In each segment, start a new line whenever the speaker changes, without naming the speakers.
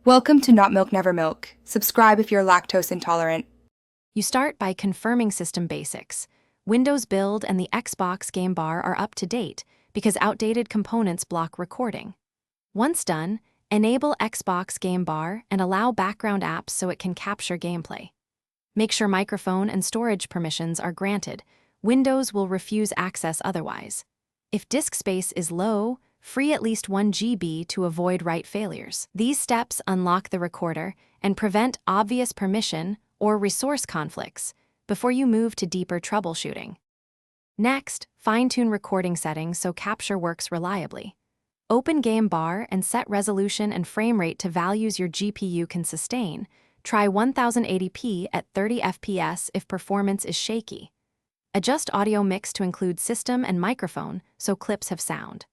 Welcome to Not Milk Never Milk. Subscribe if you're lactose intolerant.
You start by confirming system basics. Windows Build and the Xbox Game Bar are up to date because outdated components block recording. Once done, enable Xbox Game Bar and allow background apps so it can capture gameplay. Make sure microphone and storage permissions are granted. Windows will refuse access otherwise. If disk space is low, free at least 1 GB to avoid write failures. These steps unlock the recorder and prevent obvious permission or resource conflicts before you move to deeper troubleshooting. Next, fine-tune recording settings so capture works reliably. Open Game Bar and set resolution and frame rate to values your GPU can sustain. Try 1080p at 30 FPS if performance is shaky. Adjust audio mix to include system and microphone so clips have sound.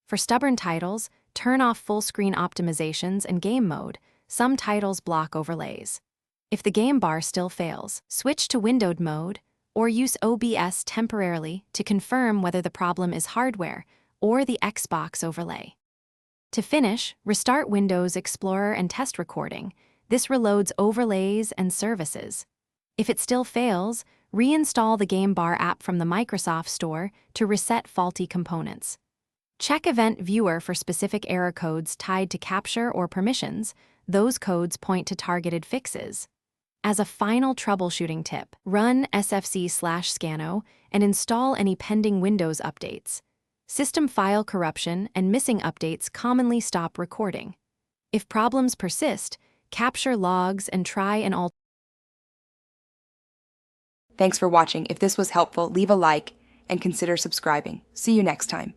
For stubborn titles, turn off full-screen optimizations and game mode. Some titles block overlays. If the game bar still fails, switch to windowed mode or use OBS temporarily to confirm whether the problem is hardware or the Xbox overlay. To finish, restart Windows Explorer and test recording. This reloads overlays and services. If it still fails, reinstall the Game Bar app from the Microsoft Store to reset faulty components. Check Event Viewer for specific error codes tied to capture or permissions. Those codes point to targeted fixes. As a final troubleshooting tip, run sfc/scano and install any pending Windows updates. System file corruption and missing updates commonly stop recording. If problems persist, capture logs and try an alternative.
Thanks for watching. If this was helpful, leave a like and consider subscribing. See you next time.